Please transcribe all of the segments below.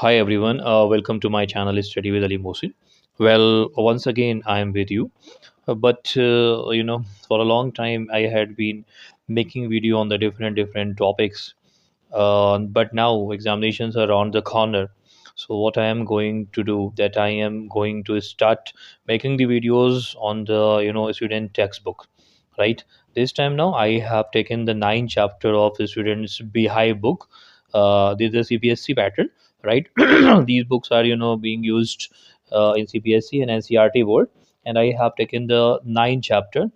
Hi everyone, welcome to my channel Study with Ali Mosin. Well, once again I am with you, but for a long time I had been making video on the different topics. But now examinations are around the corner. So what I am going to do that I am going to start making the videos on the student textbook, right? This time now I have taken the 9th chapter of the students Beehive book. This is a CPSC pattern, right? These books are being used in CPSC and NCRT board, and I have taken the 9th chapter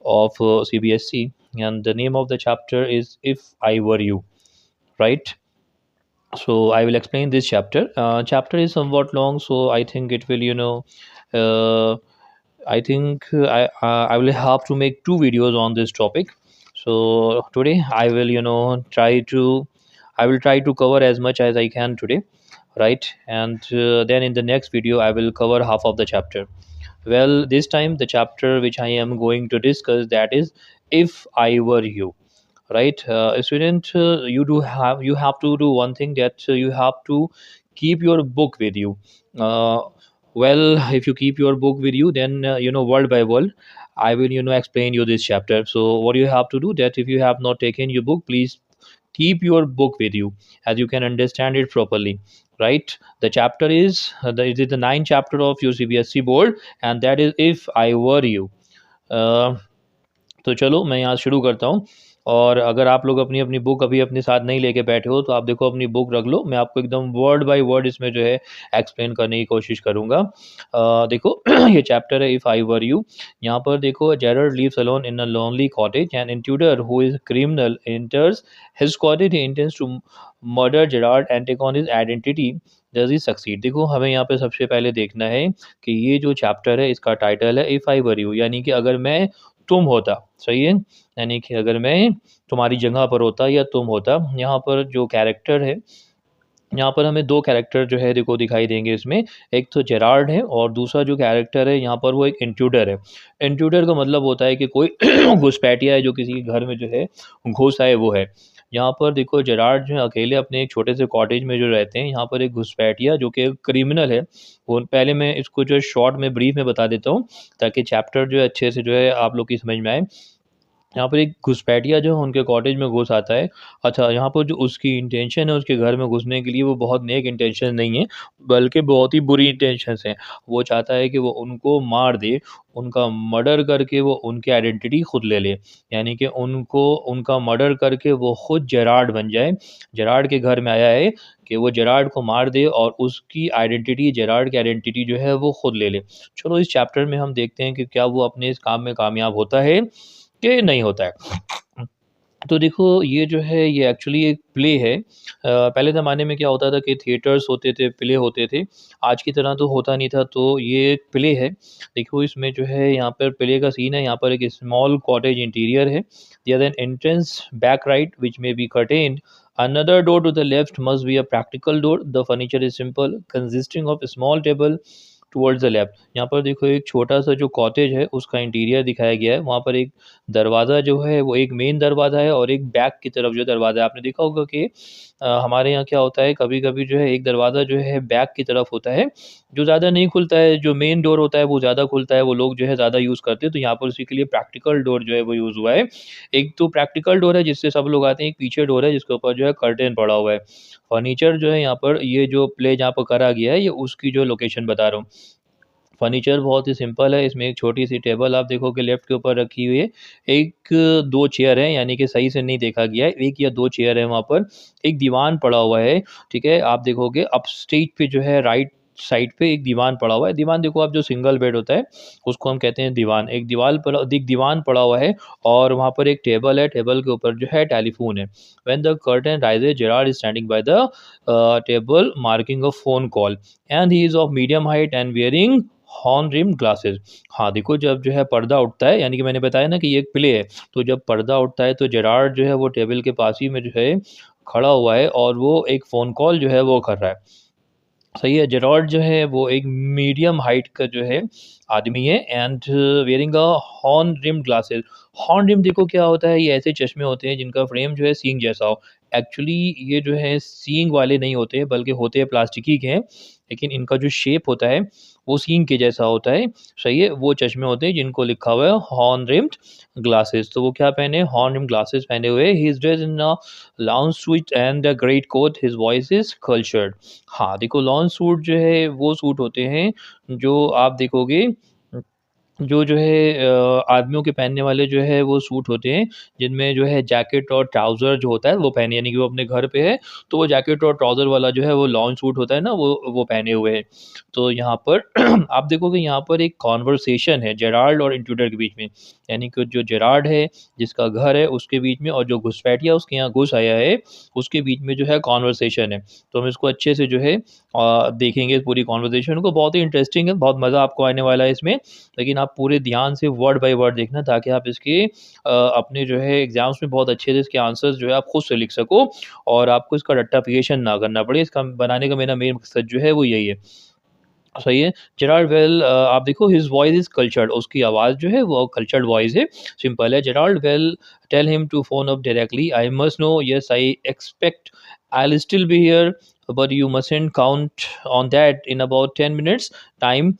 of CBSC, and the name of the chapter is If I Were You, right? So I will explain this chapter. Chapter is somewhat long, so I think it will uh, I think I will have to make two videos on this topic. So today I will I will try to cover as much as I can today, right? And then in the next video I will cover half of the chapter. Well, this time the chapter which I am going to discuss, that is If I Were You, right? Student, you have to do one thing, that you have to keep your book with you. uh, well, if you keep your book with you, then word by word I will explain you this chapter. So what you have to do, that if you have not taken your book, please keep your book with you, as you can understand it properly, right? The chapter is it is the 9th chapter of your CBSC board, and that is If I Were You. uh, तो चलो मैं यहाँ शुरू करता हूँ। और अगर आप लोग अपनी अपनी बुक अभी अपने साथ नहीं लेके बैठे हो, तो आप देखो अपनी बुक रख लो, मैं आपको एकदम वर्ड बाय वर्ड इसमें जो है एक्सप्लेन करने की कोशिश करूँगा। देखो ये चैप्टर है इफ़ आई वर यू। यहाँ पर देखो, Gerard leaves alone in a lonely cottage and intruder who is criminal enters his cottage. He intends to murder Gerard and take on his identity. Does he succeed. देखो हमें यहाँ पे सबसे पहले देखना है कि ये जो चैप्टर है इसका टाइटल है इफ़ आई वर यू, यानी कि अगर मैं तुम होता। सही है, यानी कि अगर मैं तुम्हारी जगह पर होता या तुम होता। यहाँ पर जो कैरेक्टर है, यहाँ पर हमें दो कैरेक्टर जो है देखो दिखाई देंगे इसमें। एक तो जेरार्ड है और दूसरा जो कैरेक्टर है यहाँ पर वो एक इंट्रूडर है। इंट्रूडर का मतलब होता है कि कोई घुसपैठिया है जो किसी के घर में जो है घुस आए, वो है। यहाँ पर देखो जेरार्ड जो है अकेले अपने एक छोटे से कॉटेज में जो रहते हैं, यहाँ पर एक घुसपैठिया जो कि एक क्रिमिनल है। वो पहले मैं इसको जो है शॉर्ट में ब्रीफ में बता देता हूँ, ताकि चैप्टर जो है अच्छे से जो है आप लोग की समझ में आए। यहाँ पर एक घुसपैठिया जो है उनके कॉटेज में घुस आता है। अच्छा, यहाँ पर जो उसकी इंटेंशन है उसके घर में घुसने के लिए, वो बहुत नेक इंटेंशन नहीं है, बल्कि बहुत ही बुरी इंटेंशंस हैं। वो चाहता है कि वो उनको मार दे, उनका मर्डर करके वो उनकी आइडेंटिटी खुद ले ले, यानी कि उनको उनका मर्डर करके वो खुद जेरार्ड बन जाए। जेरार्ड के घर में आया है कि वो जेरार्ड को मार दे और उसकी आइडेंटिटी, जेरार्ड की आइडेंटिटी जो है वो खुद ले ले। चलो इस चैप्टर में हम देखते हैं कि क्या वो अपने इस काम में कामयाब होता है कि नहीं होता है। तो देखो ये जो है ये एक्चुअली एक प्ले है। पहले ज़माने में क्या होता था कि थिएटर्स होते थे, प्ले होते थे। आज की तरह तो होता नहीं था, तो ये एक प्ले है। देखो इसमें जो है यहाँ पर प्ले का सीन है। यहाँ पर एक स्मॉल कॉटेज इंटीरियर है। There an entrance back right which may be curtained. Another door to the left must be a practical door. The furniture is simple, consisting of a small table towards the left. यहाँ पर देखो एक छोटा सा जो cottage है उसका interior दिखाया गया है। वहाँ पर एक दरवाज़ा जो है वो एक मेन दरवाज़ा है, और एक बैक की तरफ जो दरवाज़ा है, आपने देखा होगा कि हमारे यहाँ क्या होता है, कभी कभी जो है एक दरवाज़ा जो है बैक की तरफ होता है, जो ज़्यादा नहीं खुलता है। जो मेन डोर होता है वो ज़्यादा खुलता है, वो लोग जो है ज़्यादा यूज़ करते हैं। तो यहाँ पर उसी के लिए प्रैक्टिकल डोर जो है वो यूज़ हुआ है। एक तो प्रैक्टिकल डोर है जिससे सब लोग आते हैं, एक पीछे डोर है जिसके ऊपर जो है कर्टेन पड़ा हुआ है। फर्नीचर जो है यहाँ पर, ये जो प्ले जहाँ पर करा गया है, ये उसकी जो लोकेशन बता रहा हूँ। फर्नीचर बहुत ही सिंपल है। इसमें एक छोटी सी टेबल आप देखो कि लेफ्ट के ऊपर रखी हुई है। एक दो चेयर है, यानी कि सही से नहीं देखा गया है, एक या दो चेयर है वहाँ पर। एक दीवान पड़ा हुआ है, ठीक है। आप देखोगे अप स्टेज पे जो है राइट साइड पे एक दीवान पड़ा हुआ है। दीवान देखो आप, जो सिंगल बेड होता है उसको हम कहते हैं दीवान। एक दीवान पड़ा हुआ है, और वहाँ पर एक टेबल है। टेबल के ऊपर जो है टेलीफोन है। When the curtain rises, Gerard is standing by the table marking a phone call, and he is of medium height and wearing horn rim glasses. हाँ देखो, जब जो है पर्दा उठता है, यानी कि मैंने बताया ना कि ये एक प्ले है, तो जब पर्दा उठता है तो जेरार्ड जो है वो टेबल के पास ही में जो है खड़ा हुआ है, और वो एक फ़ोन कॉल जो है वो कर रहा है। सही है। जेरार्ड जो है वो एक मीडियम हाइट का जो है आदमी है, and wearing a horn rim glasses. Horn rim देखो क्या होता है, ये ऐसे चश्मे होते हैं जिनका फ्रेम जो है सींग जैसा हो। एक्चुअली ये जो है सींग वाले नहीं होते हैं, बल्कि होते हैं प्लास्टिकी के हैं, लेकिन इनका जो शेप होता है वो सींग के जैसा होता है। सही है, वो चश्मे होते हैं जिनको लिखा हुआ है हॉर्न रिम्ड ग्लासेस। तो वो क्या पहने, हॉर्न रिम्ड ग्लासेस पहने हुए, he is dressed in a long suit and a great coat, his voice is cultured. हाँ देखो, लॉन्ग सूट जो है वो सूट होते हैं जो आप देखोगे, जो है आदमियों के पहनने वाले जो है वो सूट होते हैं, जिनमें जो है जैकेट और ट्राउज़र जो होता है वो पहने, यानी कि वो अपने घर पे है, तो वो जैकेट और ट्राउज़र वाला जो है वो लॉन्ग सूट होता है ना, वो पहने हुए हैं। तो यहाँ पर आप देखोगे यहाँ पर एक कन्वर्सेशन है जेराल्ड और इंट्रूडर के बीच में, यानी कि जो जेराल्ड है जिसका घर है उसके बीच में, और जो घुसपैठिया उसके यहाँ घुस आया है उसके बीच में जो है कन्वर्सेशन है। तो हम इसको अच्छे से जो है देखेंगे, पूरी कन्वर्सेशन को, बहुत ही इंटरेस्टिंग है, बहुत मज़ा आपको आने वाला है इसमें। लेकिन आप पूरे ध्यान से वर्ड बाय वर्ड देखना, ताकि आप इसके अपने जो है एग्ज़ाम्स में बहुत अच्छे से इसके आंसर्स जो है आप खुद से लिख सको, और आपको इसका रट्टाफिकेशन ना करना पड़े। इसका बनाने का मेरा मेन मकसद जो है वो यही है। सही है। जेराल्ड वेल, आप देखो हिज वॉइस इज़ कल्चर्ड, उसकी आवाज़ जो है वो कल्चर्ड वॉइस है, सिंपल है। Gerald well, tell him to phone up directly, I must know, yes I expect I'll still be here, but you mustn't count on that in about 10 minutes time,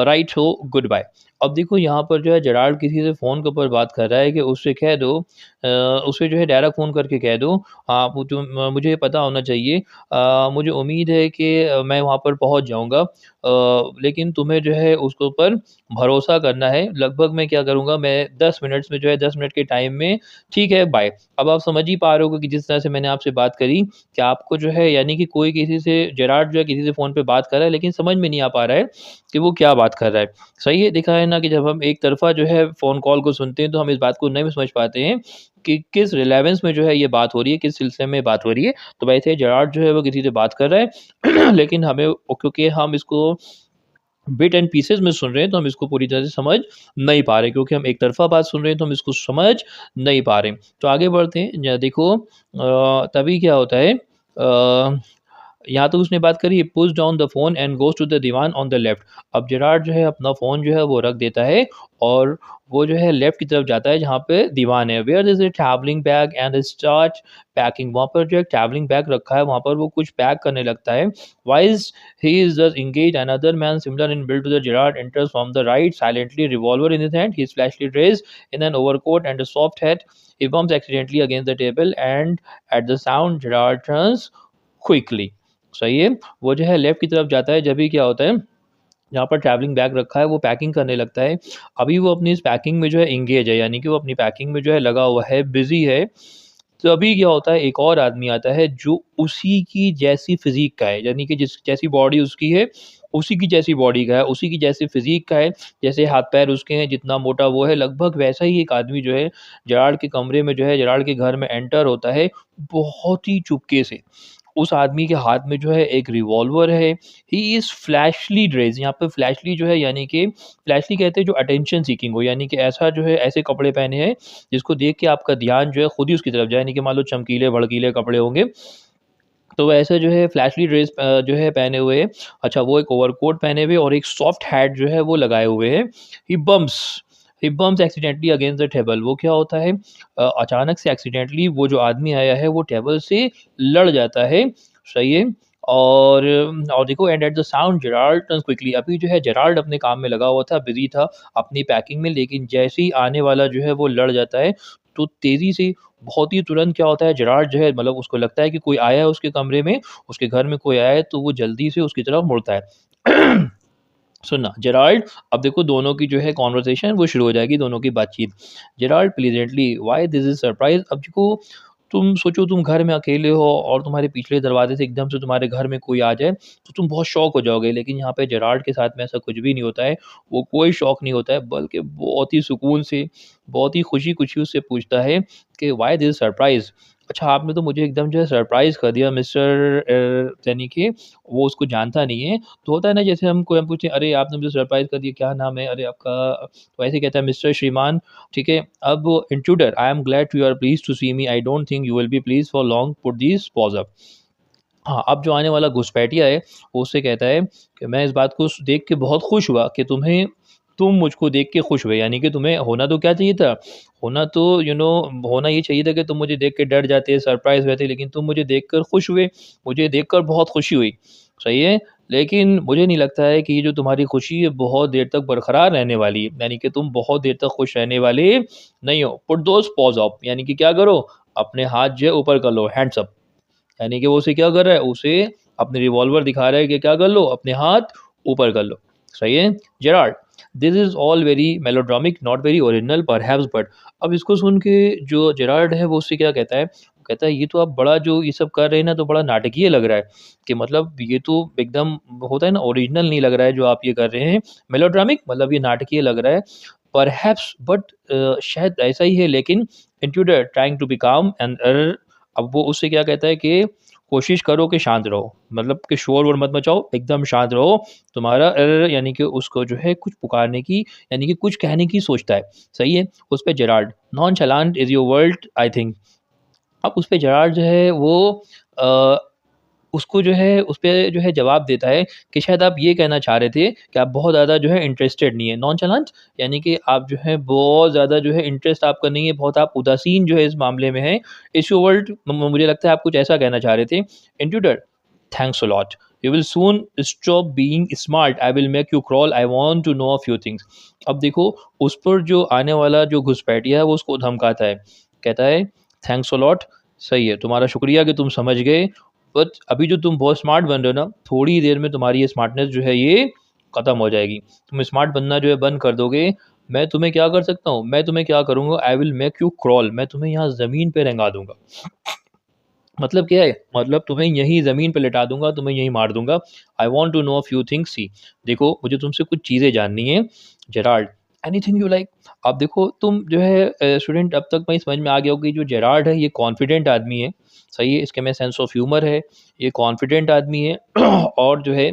right हो, goodbye। अब देखो यहाँ पर जो है Gerald किसी से phone के ऊपर बात कर रहा है कि उससे कह दो, उसे जो है डायरेक्ट फ़ोन करके कह दो, आप मुझे पता होना चाहिए, मुझे उम्मीद है कि मैं वहाँ पर पहुँच जाऊँगा, लेकिन तुम्हें जो है उसके ऊपर भरोसा करना है। लगभग मैं क्या करूँगा, मैं 10 मिनट्स में जो है 10 मिनट के टाइम में, ठीक है, बाय। अब आप समझ ही पा रहे हो कि जिस तरह से मैंने आपसे बात करी, कि आपको जो है, यानी कि कोई किसी से, जेराल्ड जो है किसी से फ़ोन पे बात कर रहा है, लेकिन समझ में नहीं आ पा रहा है कि वो क्या बात कर रहा है। सही है, देखा है ना कि जब हम एक तरफ़ा जो है फ़ोन कॉल को सुनते हैं तो हम इस बात को नहीं समझ पाते हैं कि किस रिलेवेंस में जो है ये बात हो रही है, किस सिलसिले में बात हो रही है। तो वैसे जेराल्ड जो है वो किसी से बात कर रहा है लेकिन हमें क्योंकि हम इसको बिट एंड पीसेस में सुन रहे हैं, तो हम इसको पूरी तरह से समझ नहीं पा रहे, क्योंकि हम एक तरफ़ा बात सुन रहे हैं तो हम इसको समझ नहीं पा रहे। तो आगे बढ़ते हैं। देखो तभी क्या होता है, यहाँ तो उसने बात करी, puts down the phone and goes to the divan on the left. अब जेराल्ड जो है अपना फ़ोन जो है वो रख देता है, और वो जो है लेफ्ट की तरफ जाता है जहाँ पे दीवान है। Where is a travelling bag and start packing. वहाँ पर जो एक ट्रैवलिंग बैग रखा है, वहाँ पर वो कुछ पैक करने लगता है। Whilst he is just engaged, another man similar in build to the Gerald enters from the right, silently, revolver in his hand, he is flashily dressed in an overcoat and a soft hat. He bumps accidentally against the table and at the sound Gerard turns quickly। सही है, वो जो है left की तरफ जाता है, जब भी क्या होता है, जहाँ पर ट्रैवलिंग बैग रखा है वो पैकिंग करने लगता है। अभी वो अपनी इस पैकिंग में जो है एंगेज है, यानी कि वो अपनी पैकिंग में जो है लगा हुआ है, बिज़ी है। तभी क्या होता है, एक और आदमी आता है जो उसी की जैसी फ़िज़ीक का है, यानी कि जिस जैसी बॉडी उसकी है, उसी की जैसी बॉडी का है, उसी की जैसी फ़िज़ीक का है, जैसे हाथ-पैर उसके हैं, जितना मोटा वो है, लगभग वैसा ही एक आदमी जो है जेराल्ड के कमरे में, जो है जेराल्ड के घर में एंटर होता है, बहुत ही चुपके से। उस आदमी के हाथ में जो है एक रिवॉल्वर है। ही इज़ फ्लैशली ड्रेस्ड, यहाँ पे फ्लैशली जो है, यानी कि फ्लैशली कहते हैं जो अटेंशन सीकिंग हो, यानी कि ऐसा जो है ऐसे कपड़े पहने हैं जिसको देख के आपका ध्यान जो है खुद ही उसकी तरफ जाए, यानी कि मान लो चमकीले भड़कीले कपड़े होंगे, तो वैसे जो है फ्लैशली ड्रेस जो है पहने हुए है। अच्छा, वो एक ओवरकोट पहने हुए और एक सॉफ्ट हैट जो है वो लगाए हुए है। He bumps he bumps accidentally against the table. वो क्या होता है, अचानक से एक्सीडेंटली वो जो आदमी आया है वो टेबल से लड़ जाता है। सही है। और देखो, and at the sound Gerald turns quickly. अभी जो है जेराल्ड अपने काम में लगा हुआ था, बिज़ी था अपनी पैकिंग में, लेकिन जैसे ही आने वाला जो है वो लड़ जाता है, तो तेज़ी से, बहुत ही तुरंत क्या होता है, जेराल्ड जो है, मतलब उसको लगता है कि कोई आया है उसके कमरे में, उसके घर में कोई आया है, तो वो जल्दी से उसकी तरफ मुड़ता है। सुनना जेराल्ड, अब देखो दोनों की जो है कॉन्वर्सेशन वो शुरू हो जाएगी, दोनों की बातचीत। Gerald pleasantly, why this is surprise. अब देखो, तुम सोचो तुम घर में अकेले हो और तुम्हारे पिछले दरवाजे से एकदम से तुम्हारे घर में कोई आ जाए, तो तुम बहुत शौक हो जाओगे, लेकिन यहाँ पे जेराल्ड के साथ में ऐसा कुछ भी नहीं होता है। वो कोई शौक नहीं होता है, बल्कि बहुत ही सुकून से, बहुत ही खुशी खुशी उससे पूछता है कि व्हाई दिस सरप्राइज। अच्छा, आपने तो मुझे एकदम जो है सरप्राइज कर दिया मिस्टर, यानी कि वो उसको जानता नहीं है। तो होता है ना, जैसे हम पूछे, अरे आपने मुझे सरप्राइज़ कर दिया, क्या नाम है? अरे आपका, तो ऐसे कहता है मिस्टर श्रीमान, ठीक है। अब intruder, I am glad you are pleased to see me, I don't think you will be pleased for long, put these paws up. हाँ, अब जो आने वाला घुसपैठिया है, वो उससे कहता है कि मैं इस बात को स देख के बहुत खुश हुआ कि तुम्हें तुम मुझको देख के खुश हुए, यानी कि तुम्हें होना तो क्या चाहिए था? होना तो होना ये चाहिए था कि तुम मुझे देख के डर जाते, सरप्राइज़ रहते, लेकिन तुम मुझे देखकर खुश हुए, मुझे देखकर बहुत खुशी हुई। सही है? लेकिन मुझे नहीं लगता है कि ये जो तुम्हारी खुशी है बहुत देर तक बरकरार रहने वाली है, यानी कि तुम बहुत देर तक खुश रहने वाले नहीं हो। पुट दोज़ पॉज़ अप, यानी कि क्या करो? अपने हाथ जो है ऊपर कर लो, हैंड्स अप। यानी कि वो उसे क्या कर रहा है? उसे अपने रिवॉल्वर दिखा रहा है कि क्या कर लो? अपने हाथ ऊपर कर लो। सही है? Gerald, this is all very melodramatic, not very original perhaps but. अब इसको सुन के जो जेराल्ड है वो उससे क्या कहता है? वो कहता है ये तो आप बड़ा जो ये सब कर रहे हैं ना, तो बड़ा नाटकीय लग रहा है कि मतलब ये तो एकदम होता है ना, ओरिजिनल नहीं लग रहा है जो आप ये कर रहे हैं। मेलोड्रामिक मतलब ये नाटकीय लग रहा है। परहैप्स बट शायद ऐसा ही है, लेकिन इंट्रूडर ट्राइंग टू बी काम एंड अब वो उससे क्या कहता है कि कोशिश करो कि शांत रहो, मतलब कि शोर-वोर मत मचाओ, एकदम शांत रहो। तुम्हारा यानी कि उसको जो है कुछ पुकारने की, यानी कि कुछ कहने की सोचता है। सही है? उस पे Gerald, नॉनचैलेंट is your world I think. अब उस पे जेराल्ड जो है वो अ, उसको जो है उस पे जो है जवाब देता है कि शायद आप ये कहना चाह रहे थे कि आप बहुत ज़्यादा जो है इंटरेस्टेड नहीं है। नॉनचैलेंट यानी कि आप जो है बहुत ज़्यादा जो है इंटरेस्ट आपका नहीं है, बहुत आप उदासीन जो है इस मामले में हैं। इट्स योर वर्ल्ड, म मुझे लगता है आप कुछ ऐसा कहना चाह रहे थे। Intruder, thanks a lot. You will soon stop being smart, I will make you crawl, I want to know a few things. अब देखो उस पर जो आने वाला जो घुसपैठिया है वो उसको धमकाता है। कहता है थैंक्स अ लॉट, सही है, तुम्हारा शुक्रिया कि तुम समझ गए। बट अभी जो तुम बहुत स्मार्ट बन रहे हो ना, थोड़ी देर में तुम्हारी ये स्मार्टनेस जो है ये खत्म हो जाएगी। तुम स्मार्ट बनना जो है बंद कर दोगे। मैं तुम्हें क्या कर सकता हूँ? मैं तुम्हें क्या करूँगा? आई विल मेक यू क्रॉल, मैं तुम्हें यहाँ ज़मीन पे रेंगा दूँगा। मतलब क्या है? मतलब तुम्हें यहीं ज़मीन पे लिटा दूँगा, तुम्हें यहीं मार दूँगा। I want to know a few things, see, देखो मुझे तुमसे कुछ चीज़ें जाननी है। Gerald, anything you like. अब देखो तुम जो है स्टूडेंट, अब तक वही समझ में आ गया होगा कि जो जेराल्ड है ये कॉन्फिडेंट आदमी है। सही है? इसके में सेंस ऑफ ह्यूमर है, ये कॉन्फिडेंट आदमी है और जो है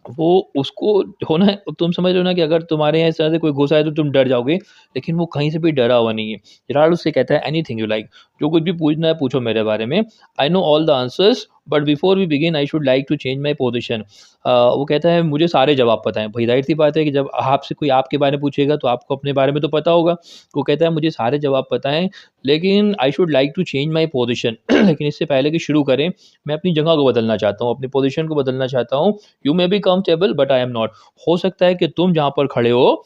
वो उसको होना है, तुम समझ रहे हो ना कि अगर तुम्हारे यहाँ इस तरह से कोई घुसा है तो तुम डर जाओगे, लेकिन वो कहीं से भी डरा हुआ नहीं है। जेराल्ड उससे कहता है एनीथिंग यू लाइक, जो कुछ भी पूछना है पूछो मेरे बारे में। I know all the answers but before we begin I should like to change my position. वो कहता है मुझे सारे जवाब पता हैं। भाई ज़ाहिर-सी बात है कि जब आपसे कोई आपके बारे में पूछेगा तो आपको अपने बारे में तो पता होगा। वो कहता है मुझे सारे जवाब पता हैं, लेकिन I should like to change my position लेकिन इससे पहले कि शुरू करें, मैं अपनी जगह को बदलना चाहता हूँ, अपनी पोजीशन को बदलना चाहता हूँ। You may be comfortable but I am not. हो सकता है कि तुम जहाँ पर खड़े हो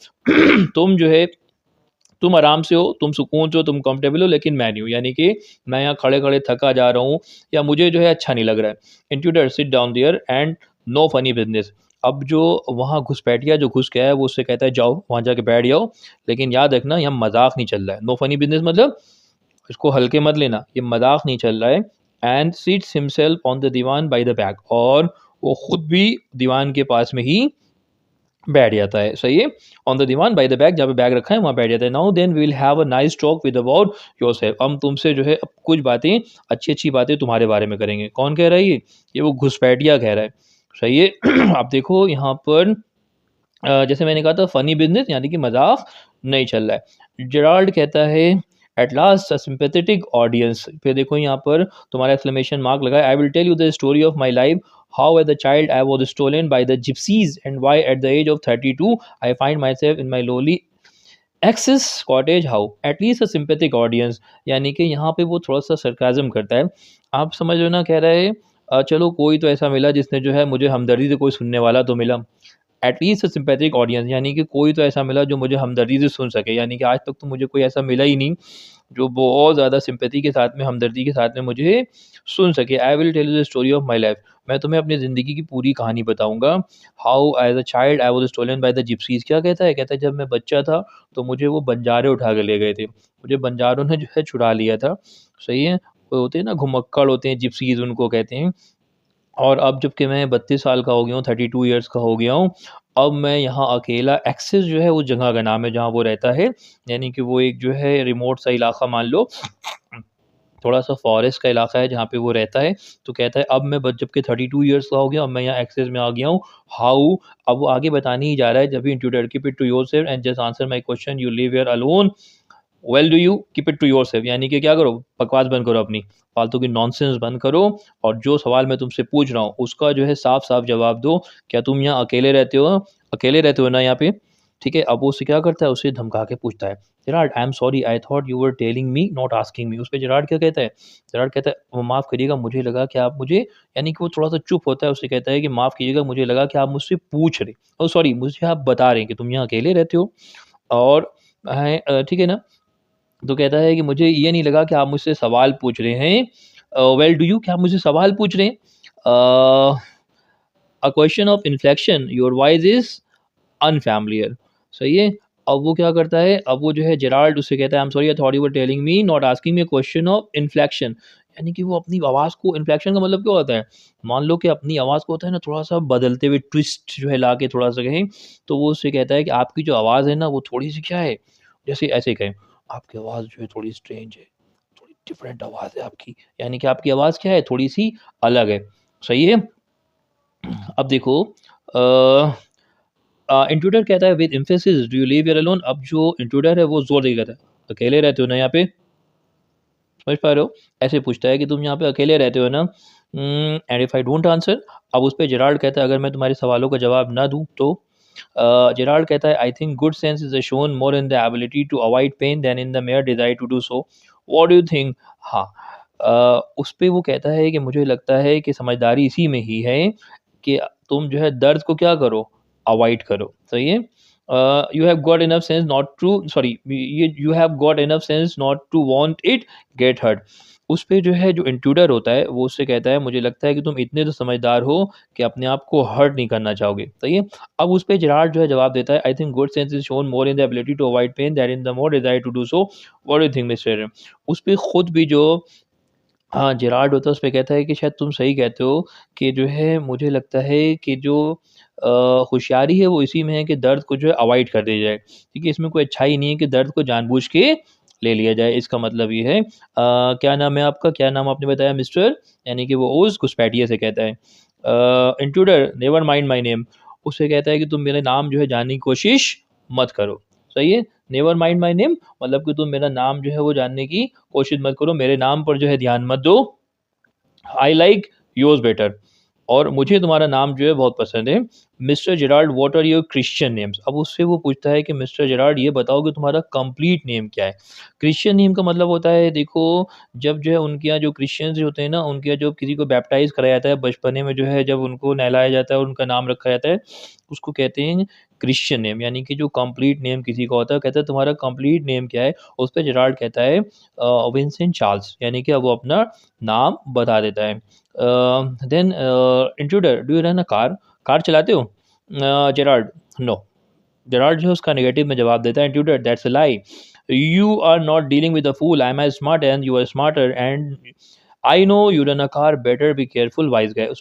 तुम जो है तुम आराम से हो, तुम सुकून से हो, तुम कंफर्टेबल हो, लेकिन मैं नहीं हूँ। यानी कि मैं यहाँ खड़े-खड़े थका जा रहा हूँ या मुझे जो है अच्छा नहीं लग रहा है। Intruder, sit down there and no funny business. अब जो वहाँ घुसपैठिया जो घुस गया है वो उससे कहता है जाओ वहाँ जाके बैठ जाओ, लेकिन याद रखना यहाँ मज़ाक नहीं चल रहा है। नो फनी बिज़नेस मतलब इसको हल्के मत लेना, ये मज़ाक नहीं चल रहा है। And seats himself on the divan by the back, और वो खुद भी दीवान के पास में ही बैठ जाता है। सही है? On the divan by the bag, जहाँ पे बैग रखा है वहाँ बैठ जाता है। Now then we will have a nice talk with about yourself. हम तुमसे जो है अब कुछ बातें, अच्छी-अच्छी बातें तुम्हारे बारे में करेंगे। कौन कह रहा है ये? ये वो घुसपैठिया कह रहा है। सही है? आप देखो यहाँ पर जैसे मैंने कहा था फनी बिज़नेस यानी कि मज़ाक नहीं चल रहा है। जेराल्ड कहता है at last a sympathetic audience, फिर देखो यहाँ पर तुम्हारा एक्सक्लेमेशन मार्क लगा है। I will tell you the story of my life, how as a child I was stolen by the gypsies and why at the age of 32 I find myself in my lonely excess cottage how. At least a sympathetic audience, यानी कि यहाँ पे वो थोड़ा-सा sarcasm करता है। आप समझ रहे हो ना, कह रहा है चलो कोई तो ऐसा मिला जिसने जो है मुझे हमदर्दी से कोई सुनने वाला तो मिला। एटलीस्ट अ सिम्पैथिक ऑडियंस, यानी कि कोई तो ऐसा मिला जो मुझे हमदर्दी से सुन सके, यानी कि आज तक तो मुझे कोई ऐसा मिला ही नहीं जो बहुत ज़्यादा सिम्पैथी के साथ में, हमदर्दी के साथ में मुझे सुन सके। I will tell you the story of my life, मैं तुम्हें अपनी ज़िंदगी की पूरी कहानी बताऊँगा। How as a child I was stolen by the gypsies, क्या कहता है? कहता है जब मैं बच्चा था तो मुझे वो बंजारे उठा के ले गए थे। मुझे बंजारों ने जो है छुड़ा लिया था। सही है? वो होते हैं ना घुमक्कड़ होते हैं, जिप्सीज़ उनको कहते हैं। और अब जबकि मैं 32 साल का हो गया हूँ, 32 इयर्स का हो गया हूँ, अब मैं यहाँ अकेला, एक्सेस जो है उस जगह का नाम है जहाँ वो रहता है, यानी कि वो एक जो है रिमोट सा इलाका मान लो, थोड़ा-सा फॉरेस्ट का इलाका है जहाँ पे वो रहता है। तो कहता है अब मैं ब जबकि 32 इयर्स का हो गया, अब मैं यहाँ एक्सेस में आ गया हूँ। हाउ, अब वो आगे बताने ही जा रहा है, जब भी इंट्रोडक्ट keep it to yourself and just answer my question, you live here alone, well do you keep it to yourself, यानी कि क्या करो, बकवास बंद करो अपनी, फालतू की नॉनसेंस बंद करो, और जो सवाल मैं तुमसे पूछ रहा हूँ उसका जो है साफ-साफ जवाब दो। क्या तुम यहाँ अकेले रहते हो? अकेले रहते हो ना यहाँ पे? ठीक है, अब वो उससे क्या करता है, उसे धमका के पूछता है, Gerald I am sorry, I thought you were telling me not asking me. उस पे जेराल्ड क्या कहता है, जेराल्ड कहता है, वो माफ़ करिएगा, मुझे लगा कि आप मुझे, यानी कि वो थोड़ा-सा चुप होता है, उससे कहता है कि माफ़ कीजिएगा, मुझे लगा कि आप मुझसे पूछ रहे, ओह सॉरी, मुझे आप बता रहे हैं कि तुम यहाँ अकेले रहते हो और ठीक है ना? तो कहता है कि मुझे ये नहीं लगा कि आप मुझसे सवाल पूछ रहे हैं। वेल डू यू, क्या आप मुझसे सवाल पूछ रहे हैं? A, a question of inflection your voice is unfamiliar. सही है? अब वो क्या करता है, अब वो जो है जेराल्ड उससे कहता है, I am sorry I thought you were telling me not asking me a question of inflection. यानी कि वो अपनी आवाज़ को, इन्फ्लेक्शन का मतलब क्या होता है? मान लो कि अपनी आवाज़ को होता है ना थोड़ा-सा बदलते हुए ट्विस्ट जो है ला के थोड़ा-सा कहें, तो वो उससे कहता है कि आपकी जो आवाज़ है ना वो थोड़ी-सी क्या है, जैसे ऐसे कहें, आपकी आवाज़ जो है थोड़ी स्ट्रेंज है, थोड़ी डिफरेंट आवाज़ है आपकी। यानी कि आपकी आवाज़ क्या है, थोड़ी-सी अलग है। सही है? अब देखो अ इंट्रूडर कहता है with emphasis do you live here alone. अब जो इंट्रूडर है वो ज़ोर देके कहता है, अकेले रहते हो ना यहाँ पे? समझ पा रहे हो? ऐसे पूछता है कि तुम यहाँ पे अकेले रहते हो ना? And if I don't answer, अब उस पे जेराल्ड कहता है अगर मैं तुम्हारे सवालों का जवाब ना दूँ तो? जेराल्ड कहता है I think good sense is shown more in the ability to avoid pain than in the mere desire to do so. What do you think? हाँ, उस पे वो कहता है कि मुझे लगता है कि समझदारी इसी में ही है कि तुम जो है दर्द को क्या करो, अवॉइड करो। सही है? You have got enough sense not to, sorry, ये you have got enough sense not to want it get hurt. उस पे जो है जो इंट्रूडर होता है वो उससे कहता है मुझे लगता है कि तुम इतने तो समझदार हो कि अपने आप को हर्ट नहीं करना चाहोगे। सही है? अब उस पे जेराल्ड जो है जवाब देता है I think good sense is shown more in the ability to avoid pain that in the more desire to do so. What do you think mister? उस पे खुद भी जो हाँ, जेरार्ड होता है उसपे कहता है कि शायद तुम सही कहते हो कि जो है मुझे लगता है कि जो होशियारी है वो इसी में है कि दर्द को जो है अवॉइड कर दिया जाए। ठीक है? इसमें कोई अच्छाई नहीं है कि दर्द को जानबूझ के ले लिया जाए। इसका मतलब ये है क्या नाम है आपका? क्या नाम आपने बताया मिस्टर? यानी कि वो ओज़ घुसपैठिए से कहता है। Intruder never mind my name. उससे कहता है कि तुम मेरा नाम जो है जानने की कोशिश मत करो। सही है? नेवर माइंड माय नेम मतलब कि तुम मेरा नाम जो है वो जानने की कोशिश मत करो, मेरे नाम पर जो है ध्यान मत दो। आई लाइक योर्स बेटर, और मुझे तुम्हारा नाम जो है बहुत पसंद है। Mister Gerald what are your Christian names. अब उससे वो पूछता है कि मिस्टर जेराल्ड ये बताओ कि तुम्हारा कंप्लीट नेम क्या है। क्रिश्चियन नेम का मतलब होता है, देखो जब जो है उनके यहाँ जो क्रिश्चियंस होते हैं ना, उनके यहाँ जो किसी को बैप्टाइज कराया जाता है बचपने में, जो है जब उनको नहलाया जाता है और उनका नाम रखा जाता है, उसको कहते हैं क्रिश्चियन नेम। यानी कि जो कंप्लीट नेम किसी का होता है, कहता है तुम्हारा कंप्लीट नेम क्या है। उस पर जेराल्ड कहता है विंसेंट चार्ल्स, यानी कि अब वो अपना नाम बता देता है। Then intruder do you run a car, car चलाते हो? Gerald no. जेराल्ड जो है उसका नेगेटिव में जवाब देता है। Intruder that's a lie, you are not dealing with a fool, I am as smart and you are smarter and I know you run a car better be careful wise guy. उस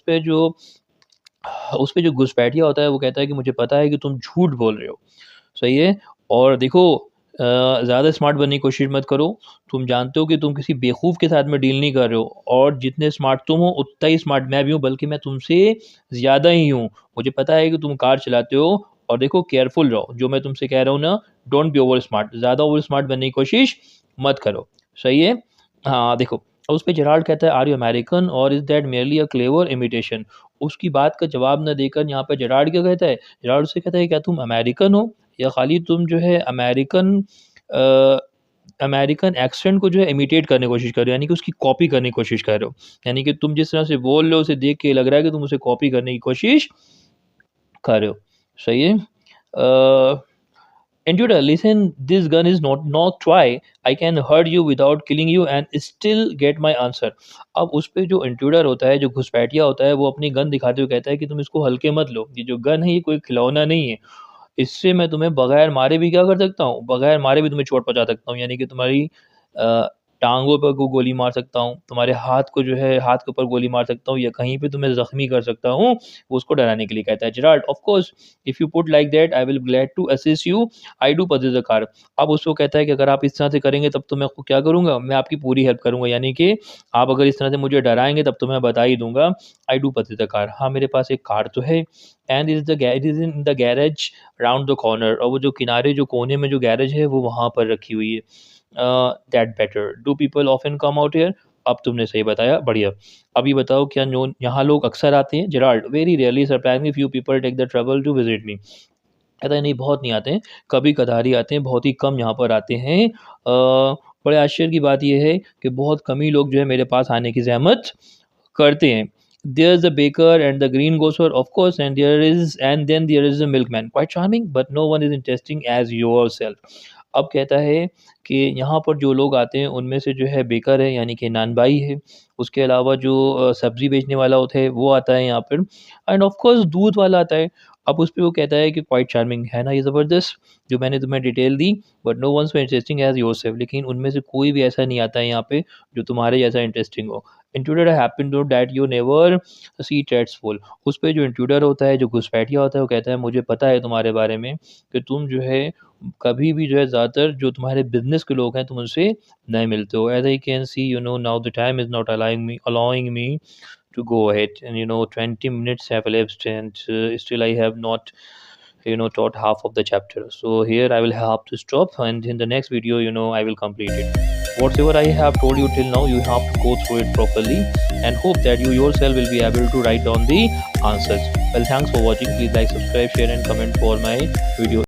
पे जो घुसपैठिया होता है वो कहता है कि मुझे पता है कि तुम झूठ बोल रहे हो। सही है? और देखो ज़्यादा स्मार्ट बनने की कोशिश मत करो। तुम जानते हो कि तुम किसी बेवकूफ़ के साथ में डील नहीं कर रहे हो, और जितने स्मार्ट तुम हो उतना ही स्मार्ट मैं भी हूँ, बल्कि मैं तुमसे ज़्यादा ही हूँ। मुझे पता है कि तुम कार चलाते हो, और देखो केयरफुल रहो। जो मैं तुमसे कह रहा हूँ ना, डोंट बी ओवर स्मार्ट, ज़्यादा ओवर स्मार्ट बनने की कोशिश मत करो। सही है? हाँ, देखो उस पे जेराल्ड कहता है आर यू अमेरिकन और is that merely a clever imitation. उसकी बात का जवाब ना देकर यहाँ पे जेराल्ड क्या कहता है? जेराल्ड उससे कहता है क्या तुम अमेरिकन हो, या खाली तुम जो है अ, अमेरिकन एक्सेंट को जो है इमिटेट करने की कोशिश कर रहे हो, यानी कि उसकी कॉपी करने की कोशिश कर रहे हो। यानी कि तुम जिस तरह से बोल रहे हो उसे देख के लग रहा है कि तुम उसे कॉपी करने की कोशिश कर रहे हो। सही है? Intruder, listen, this gun is not try. I can hurt you without killing you and still get my answer. अब उस पे जो इंट्रूडर होता है, जो घुसपैठिया होता है, वो अपनी गन दिखाते हुए कहता है कि तुम इसको हल्के मत लो। ये जो गन है ये कोई खिलौना नहीं है। इससे मैं तुम्हें बगैर मारे भी क्या कर सकता हूँ? बगैर मारे भी तुम्हें चोट पहुँचा सकता हूँ। यानी कि तुम्हारी अ, टाँगों पर को गोली मार सकता हूँ, तुम्हारे हाथ को जो है हाथ के ऊपर गोली मार सकता हूँ, या कहीं पे तुम्हें ज़ख्मी कर सकता हूँ। वो उसको डराने के लिए कहता है। Gerald of course if you put like that I will glad to assist you, I do possess a car। अब उसको कहता है कि अगर आप इस तरह से करेंगे तब तो मैं आपको क्या करूँगा? मैं आपकी पूरी हेल्प करूँगा। यानी कि आप अगर इस तरह से मुझे डराएँगे तब तो मैं बता ही दूँगा, आई डू possess a car। हाँ, मेरे पास एक कार तो है, and it is in the garage round the corner. और वो जो किनारे जो कोने में जो गैरेज है वो वहाँ पर रखी हुई है। That better do people often come out here. अब तुमने सही बताया, बढ़िया। अभी बताओ क्या यहाँ लोग अक्सर आते हैं? Gerald very rarely, surprisingly few people take the trouble to visit me. कहता है नहीं बहुत नहीं आते हैं, कभी-कभार ही आते हैं, बहुत ही कम यहाँ पर आते हैं। बड़े आश्चर्य की बात ये है कि बहुत कम ही लोग जो है मेरे पास आने की ज़हमत करते हैं। There's the baker and the greengrocer, of course, and then there is the milkman. Quite charming, but no one is interesting as yourself. अब कहता है कि यहाँ पर जो लोग आते हैं उनमें से जो है बेकर है यानी कि नान भाई है, उसके अलावा जो सब्ज़ी बेचने वाला होता है वो आता है यहाँ पर, एंड ऑफ कोर्स दूध वाला आता है। अब उस पे वो कहता है कि क्वाइट चार्मिंग है ना ये ज़बरदस्त, जो मैंने तुम्हें डिटेल दी, but no one so interesting as yourself, लेकिन उनमें से कोई भी ऐसा नहीं आता है यहाँ पे जो तुम्हारे जैसा इंटरेस्टिंग हो। Intruder happen to that you never see chats full. उस पे जो इंट्रूडर होता है, जो घुसपैठिया होता है, वो कहता है मुझे पता है तुम्हारे बारे में कि तुम जो है कभी भी जो है ज़्यादातर जो तुम्हारे बिज़नेस के लोग हैं तुम उनसे नहीं मिलते हो। As I can see you know now the time is not allowing me to go ahead, and 20 minutes have elapsed, and still I have not taught half of the chapter. So here I will have to stop, and in the next video I will complete it. Whatever I have told you till now, you have to go through it properly, and hope that you yourself will be able to write down the answers. Well, thanks for watching. Please like, subscribe, share and comment for my video.